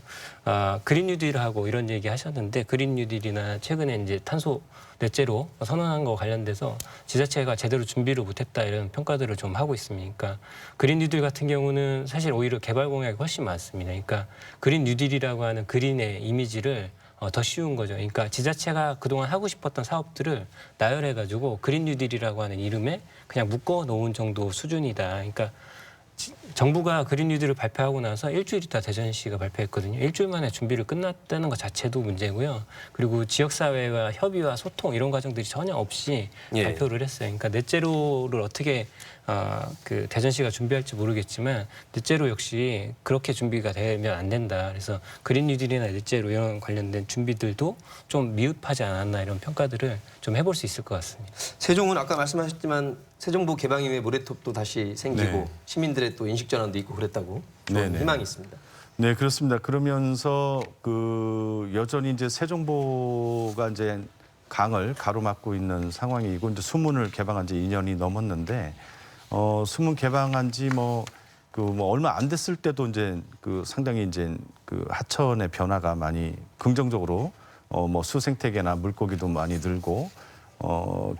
그린 뉴딜하고 이런 얘기 하셨는데 그린 뉴딜이나 최근에 이제 탄소 넷제로 선언한 거 관련돼서 지자체가 제대로 준비를 못했다 이런 평가들을 좀 하고 있습니다. 그러니까 그린 뉴딜 같은 경우는 사실 오히려 개발 공약이 훨씬 많습니다. 그러니까 그린 뉴딜이라고 하는 그린의 이미지를 더 쉬운 거죠. 그러니까 지자체가 그동안 하고 싶었던 사업들을 나열해가지고 그린 뉴딜이라고 하는 이름에 그냥 묶어 놓은 정도 수준이다. 그러니까 정부가 그린 뉴딜을 발표하고 나서 일주일 있다 대전시가 발표했거든요. 일주일 만에 준비를 끝났다는 것 자체도 문제고요. 그리고 지역사회와 협의와 소통 이런 과정들이 전혀 없이 발표를 했어요. 그러니까 넷제로를 어떻게 그 대전시가 준비할지 모르겠지만 넷제로 역시 그렇게 준비가 되면 안 된다. 그래서 그린 뉴딜이나 넷제로 이런 관련된 준비들도 좀 미흡하지 않았나 이런 평가들을 좀 해볼 수 있을 것 같습니다. 세종은 아까 말씀하셨지만 세종보 개방 이후에 모래톱도 다시 생기고 네. 시민들의 또 인식 전환도 있고 그랬다고 네네. 희망이 있습니다. 네, 그렇습니다. 그러면서 그 여전히 이제 새 정보가 이제 강을 가로막고 있는 상황이고 이제 수문을 개방한 지 2년이 넘었는데 수문 개방한 지 얼마 안 됐을 때도 이제 상당히 이제 하천의 변화가 많이 긍정적으로 수생태계나 물고기도 많이 늘고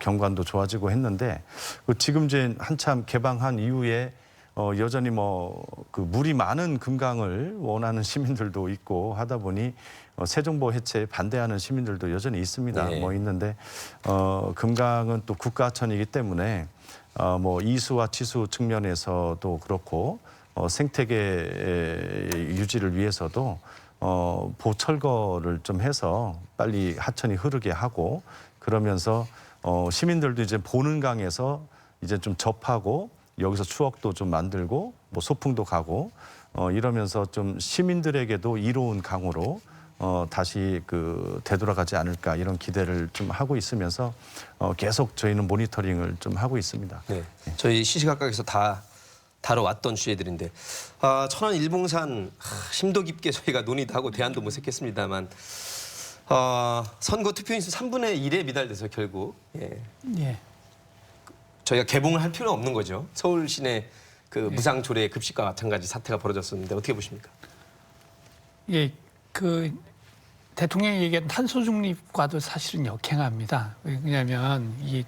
경관도 좋아지고 했는데 지금 이제 한참 개방한 이후에 여전히 물이 많은 금강을 원하는 시민들도 있고 하다 보니 세정보 해체에 반대하는 시민들도 여전히 있습니다. 네. 있는데 금강은 또 국가하천이기 때문에 이수와 치수 측면에서도 그렇고 생태계 유지를 위해서도 보철거를 좀 해서 빨리 하천이 흐르게 하고 그러면서 시민들도 이제 보는 강에서 이제 좀 접하고 여기서 추억도 좀 만들고 소풍도 가고 이러면서 좀 시민들에게도 이로운 강으로 다시 되돌아가지 않을까 이런 기대를 좀 하고 있으면서 계속 저희는 모니터링을 좀 하고 있습니다. 네. 저희 시시각각에서 다 다뤄왔던 주제들인데 천안 일봉산 심도 깊게 저희가 논의도 하고 대안도 모색했습니다만 선거 투표인수 3분의 1에 미달돼서 결국 저희가 개봉을 할 필요는 없는 거죠. 서울 시내 무상 조례 급식과 마찬가지 사태가 벌어졌었는데 어떻게 보십니까? 예, 대통령이 얘기한 탄소 중립과도 사실은 역행합니다. 왜냐하면 이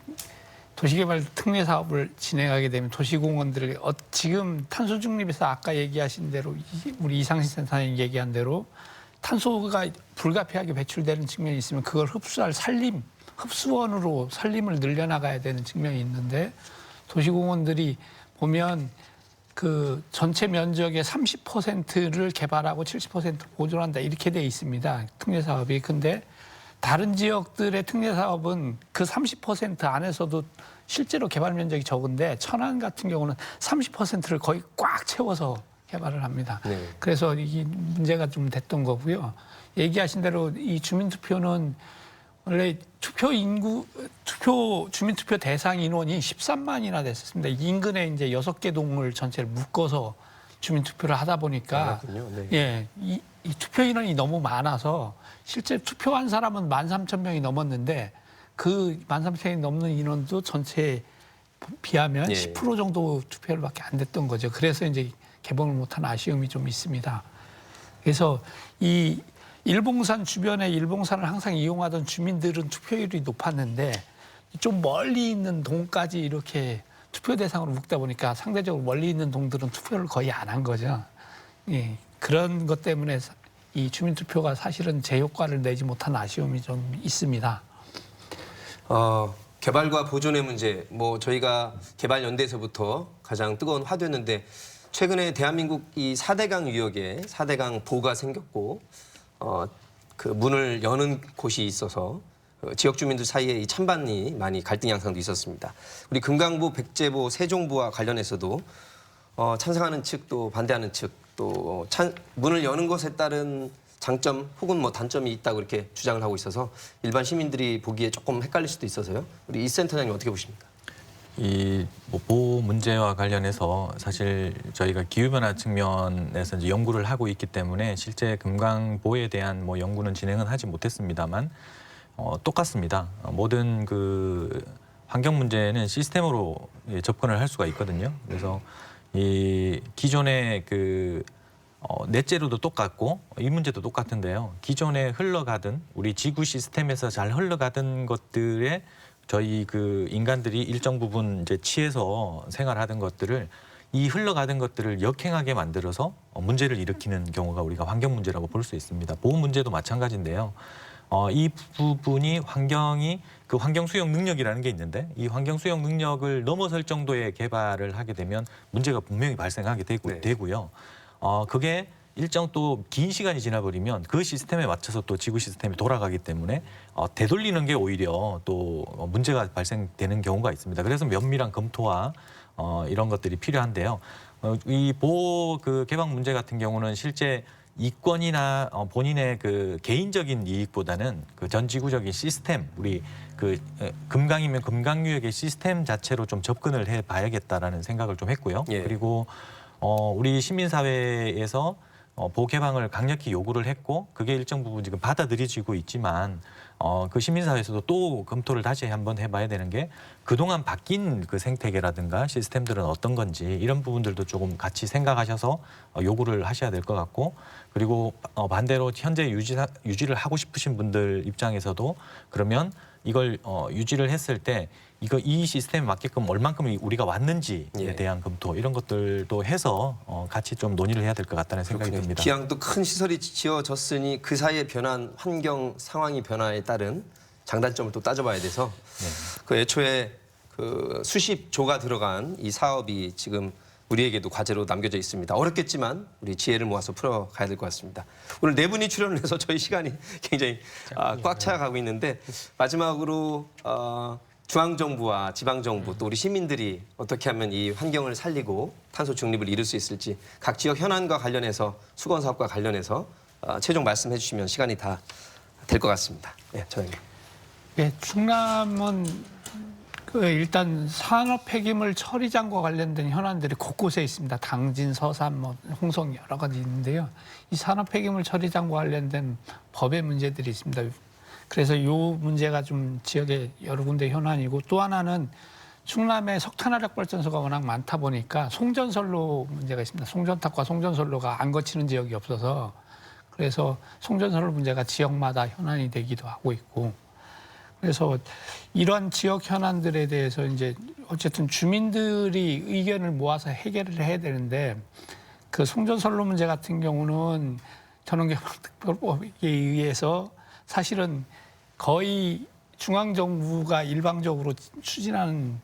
도시개발 특례 사업을 진행하게 되면 도시공원들을 지금 탄소 중립에서 아까 얘기하신 대로 우리 이상신 센터장이 얘기한 대로 탄소가 불가피하게 배출되는 측면이 있으면 그걸 흡수할 흡수원으로 산림을 늘려나가야 되는 측면이 있는데 도시공원들이 보면 전체 면적의 30%를 개발하고 70% 보존한다 이렇게 돼 있습니다. 특례 사업이. 근데 다른 지역들의 특례 사업은 그 30% 안에서도 실제로 개발 면적이 적은데 천안 같은 경우는 30%를 거의 꽉 채워서 개발을 합니다. 네. 그래서 이 문제가 좀 됐던 거고요. 얘기하신 대로 이 주민투표는 원래 주민투표 대상 인원이 13만이나 됐었습니다. 인근에 이제 6개 동을 전체를 묶어서 주민투표를 하다 보니까 네. 이 투표 인원이 너무 많아서 실제 투표한 사람은 13,000명이 넘었는데 그 13,000명이 넘는 인원도 전체에 비하면 10% 정도 투표율밖에 안 됐던 거죠. 그래서 이제 개봉을 못한 아쉬움이 좀 있습니다. 그래서 이 일봉산 주변에 일봉산을 항상 이용하던 주민들은 투표율이 높았는데 좀 멀리 있는 동까지 이렇게 투표 대상으로 묶다 보니까 상대적으로 멀리 있는 동들은 투표를 거의 안 한 거죠. 예, 그런 것 때문에 이 주민투표가 사실은 제 효과를 내지 못한 아쉬움이 좀 있습니다. 개발과 보존의 문제, 저희가 개발연대에서부터 가장 뜨거운 화두였는데 최근에 대한민국 이 4대강 유역에 4대강 보가 생겼고 문을 여는 곳이 있어서 지역 주민들 사이에 이 찬반이 많이 갈등 양상도 있었습니다. 우리 금강보, 백제보, 세종보와 관련해서도 찬성하는 측 또 반대하는 측 또 문을 여는 것에 따른 장점 혹은 단점이 있다고 이렇게 주장을 하고 있어서 일반 시민들이 보기에 조금 헷갈릴 수도 있어서요. 우리 이 센터장님 어떻게 보십니까? 이 보호 문제와 관련해서 사실 저희가 기후변화 측면에서 이제 연구를 하고 있기 때문에 실제 금강보에 대한 연구는 진행은 하지 못했습니다만 똑같습니다. 모든 환경 문제는 시스템으로 접근을 할 수가 있거든요. 그래서 이 기존의 넷제로도 똑같고 이 문제도 똑같은데요. 기존에 흘러가던 우리 지구 시스템에서 잘 흘러가던 것들에 저희 인간들이 일정 부분 이제 취해서 생활하던 것들을 이 흘러가던 것들을 역행하게 만들어서 문제를 일으키는 경우가 우리가 환경 문제라고 볼 수 있습니다. 보호 문제도 마찬가지인데요. 이 부분이 환경 수용 능력이라는 게 있는데 이 환경 수용 능력을 넘어설 정도의 개발을 하게 되면 문제가 분명히 발생하게 되고요. 그게 일정 또 긴 시간이 지나버리면 그 시스템에 맞춰서 또 지구 시스템이 돌아가기 때문에 되돌리는 게 오히려 또 문제가 발생되는 경우가 있습니다. 그래서 면밀한 검토와 이런 것들이 필요한데요. 이 보호 개방 문제 같은 경우는 실제 이권이나 본인의 개인적인 이익보다는 전 지구적인 시스템, 우리 금강이면 금강유역의 시스템 자체로 좀 접근을 해봐야겠다라는 생각을 좀 했고요. 예. 그리고 우리 시민사회에서 보호 개방을 강력히 요구를 했고 그게 일정 부분 지금 받아들여지고 있지만 그 시민사회에서도 또 검토를 다시 한번 해봐야 되는 게 그동안 바뀐 그 생태계라든가 시스템들은 어떤 건지 이런 부분들도 조금 같이 생각하셔서 요구를 하셔야 될 것 같고 그리고 반대로 현재 유지를 하고 싶으신 분들 입장에서도 그러면 이걸 유지를 했을 때 이 시스템에 맞게끔 얼만큼 우리가 왔는지에 예. 대한 검토 이런 것들도 해서 같이 좀 논의를 해야 될 것 같다는 생각이 듭니다. 기왕 또 큰 시설이 지어졌으니 그 사이에 변한 환경 상황이 변화에 따른 장단점을 또 따져봐야 돼서 그 애초에 그 수십 조가 들어간 이 사업이 지금 우리에게도 과제로 남겨져 있습니다. 어렵겠지만 우리 지혜를 모아서 풀어가야 될 것 같습니다. 오늘 네 분이 출연을 해서 저희 시간이 굉장히 꽉 차가고 있는데 마지막으로 중앙정부와 지방정부 또 우리 시민들이 어떻게 하면 이 환경을 살리고 탄소 중립을 이룰 수 있을지 각 지역 현안과 관련해서 수건사업과 관련해서 최종 말씀해 주시면 시간이 다 될 것 같습니다. 네, 저희는. 예, 충남은 일단 산업 폐기물 처리장과 관련된 현안들이 곳곳에 있습니다. 당진, 서산, 홍성 여러 가지 있는데요. 이 산업 폐기물 처리장과 관련된 법의 문제들이 있습니다. 그래서 이 문제가 좀 지역에 여러 군데 현안이고 또 하나는 충남에 석탄화력 발전소가 워낙 많다 보니까 송전선로 문제가 있습니다. 송전탑과 송전선로가 안 거치는 지역이 없어서 그래서 송전선로 문제가 지역마다 현안이 되기도 하고 있고 그래서 이런 지역 현안들에 대해서 이제 어쨌든 주민들이 의견을 모아서 해결을 해야 되는데 그 송전선로 문제 같은 경우는 전원개발특별법에 의해서 사실은 거의 중앙정부가 일방적으로 추진하는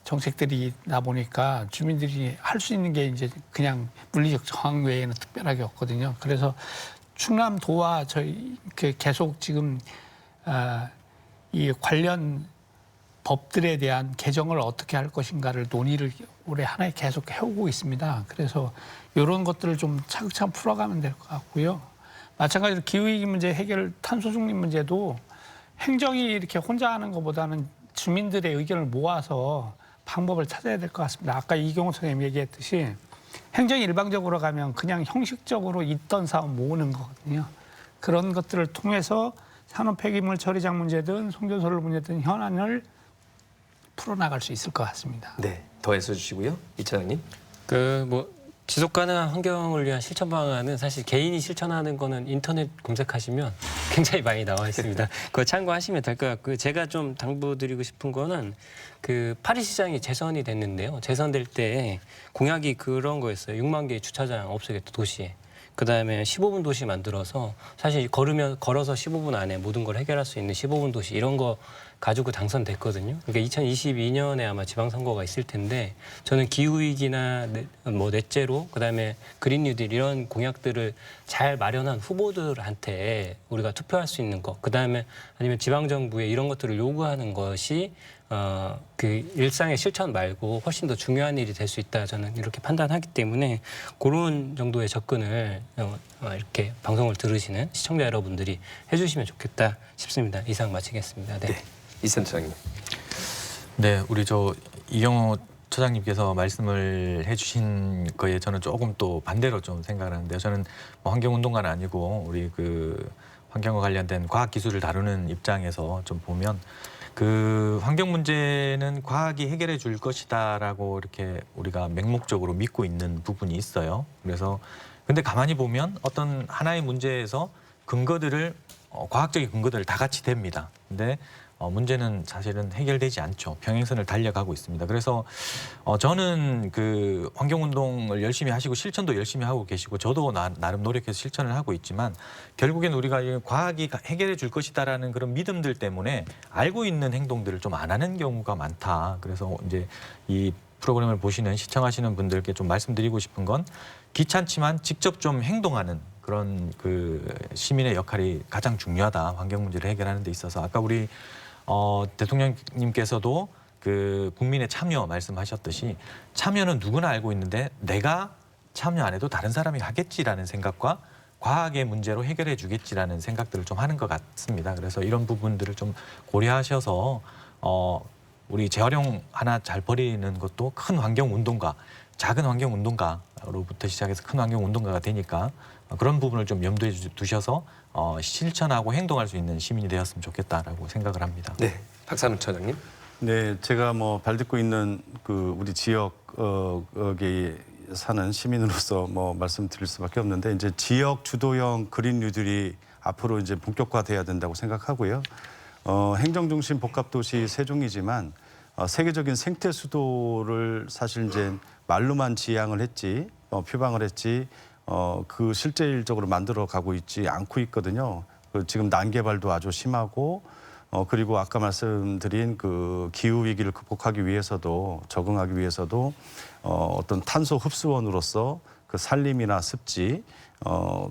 정책들이다 보니까 주민들이 할 수 있는 게 이제 그냥 물리적 저항 외에는 특별하게 없거든요. 그래서 충남도와 저희 계속 지금 이 관련 법들에 대한 개정을 어떻게 할 것인가를 논의를 올해 한 해 계속 해오고 있습니다. 그래서 이런 것들을 좀 차근차근 풀어가면 될 것 같고요. 마찬가지로 기후위기 문제 해결, 탄소 중립 문제도 행정이 이렇게 혼자 하는 것보다는 주민들의 의견을 모아서 방법을 찾아야 될 것 같습니다. 아까 이경호 선생님이 얘기했듯이 행정이 일방적으로 가면 그냥 형식적으로 있던 사업 모으는 거거든요. 그런 것들을 통해서 산업 폐기물 처리장 문제든 송전선로 문제든 현안을 풀어나갈 수 있을 것 같습니다. 네, 더해서 주시고요. 이 차장님. 지속 가능한 환경을 위한 실천 방안은 사실 개인이 실천하는 거는 인터넷 검색하시면 굉장히 많이 나와 있습니다. 그거 참고하시면 될 것 같고요. 제가 좀 당부드리고 싶은 거는 그 파리시장이 재선이 됐는데요. 재선될 때 공약이 그런 거였어요. 6만 개의 주차장 없애겠다, 도시에. 그다음에 15분 도시 만들어서 사실 걸어서 15분 안에 모든 걸 해결할 수 있는 15분 도시 이런 거 가지고 당선됐거든요. 그러니까 2022년에 아마 지방선거가 있을 텐데 저는 기후위기나 넷제로 그다음에 그린 뉴딜 이런 공약들을 잘 마련한 후보들한테 우리가 투표할 수 있는 거 그다음에 아니면 지방정부에 이런 것들을 요구하는 것이 그 일상의 실천 말고 훨씬 더 중요한 일이 될 수 있다 저는 이렇게 판단하기 때문에 그런 정도의 접근을 이렇게 방송을 들으시는 시청자 여러분들이 해주시면 좋겠다 싶습니다. 이상 마치겠습니다. 네. 이센 차장님. 네, 우리 이경호 처장님께서 말씀을 해주신 거에 저는 조금 또 반대로 좀 생각을 하는데요. 저는 환경운동가는 아니고 우리 그 환경과 관련된 과학 기술을 다루는 입장에서 좀 보면 그 환경 문제는 과학이 해결해 줄 것이다라고 이렇게 우리가 맹목적으로 믿고 있는 부분이 있어요. 그래서 근데 가만히 보면 어떤 하나의 문제에서 근거들을 과학적인 근거들을 다 같이 댑니다. 근데 문제는 사실은 해결되지 않죠. 평행선을 달려가고 있습니다. 그래서 저는 그 환경운동을 열심히 하시고 실천도 열심히 하고 계시고 저도 나름 노력해서 실천을 하고 있지만 결국엔 우리가 과학이 해결해 줄 것이다라는 그런 믿음들 때문에 알고 있는 행동들을 좀 안 하는 경우가 많다. 그래서 이제 이 프로그램을 보시는 시청하시는 분들께 좀 말씀드리고 싶은 건 귀찮지만 직접 좀 행동하는 그런 그 시민의 역할이 가장 중요하다. 환경 문제를 해결하는 데 있어서 아까 우리 대통령님께서도 그 국민의 참여 말씀하셨듯이 참여는 누구나 알고 있는데 내가 참여 안 해도 다른 사람이 하겠지라는 생각과 과학의 문제로 해결해 주겠지라는 생각들을 좀 하는 것 같습니다. 그래서 이런 부분들을 좀 고려하셔서 우리 재활용 하나 잘 버리는 것도 큰 환경 운동과 작은 환경 운동가로부터 시작해서 큰 환경 운동가가 되니까 그런 부분을 좀 염두에 두셔서 실천하고 행동할 수 있는 시민이 되었으면 좋겠다라고 생각을 합니다. 네, 박상민 처장님. 네, 제가 뭐 발딛고 있는 그 우리 지역에 사는 시민으로서 뭐 말씀드릴 수밖에 없는데 이제 지역 주도형 그린 뉴딜이 앞으로 이제 본격화돼야 된다고 생각하고요. 행정중심 복합도시 세종이지만 세계적인 생태 수도를 사실 이제 말로만 지향을 했지 표방을 했지 그 실질적으로 만들어 가고 있지 않고 있거든요. 지금 난개발도 아주 심하고 그리고 아까 말씀드린 그 기후 위기를 극복하기 위해서도 적응하기 위해서도 어떤 탄소 흡수원으로서 그 산림이나 습지,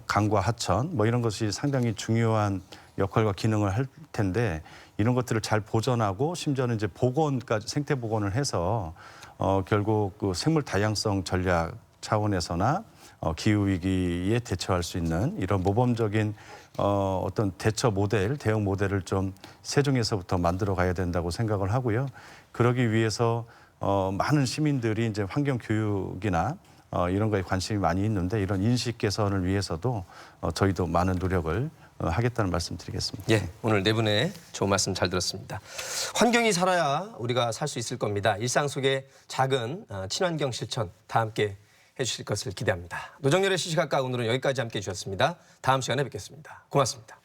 강과 하천 뭐 이런 것이 상당히 중요한 역할과 기능을 할 텐데 이런 것들을 잘 보존하고 심지어는 이제 복원까지 생태 복원을 해서 결국 그 생물 다양성 전략 차원에서나 기후 위기에 대처할 수 있는 이런 모범적인 어떤 대처 모델, 대응 모델을 좀 세종에서부터 만들어 가야 된다고 생각을 하고요. 그러기 위해서 많은 시민들이 이제 환경 교육이나 이런 거에 관심이 많이 있는데 이런 인식 개선을 위해서도 저희도 많은 노력을 하겠다는 말씀드리겠습니다. 예, 오늘 네 분의 좋은 말씀 잘 들었습니다. 환경이 살아야 우리가 살 수 있을 겁니다. 일상 속의 작은 친환경 실천 다 함께 해주실 것을 기대합니다. 노정열의 시시각각 오늘은 여기까지 함께해 주셨습니다. 다음 시간에 뵙겠습니다. 고맙습니다.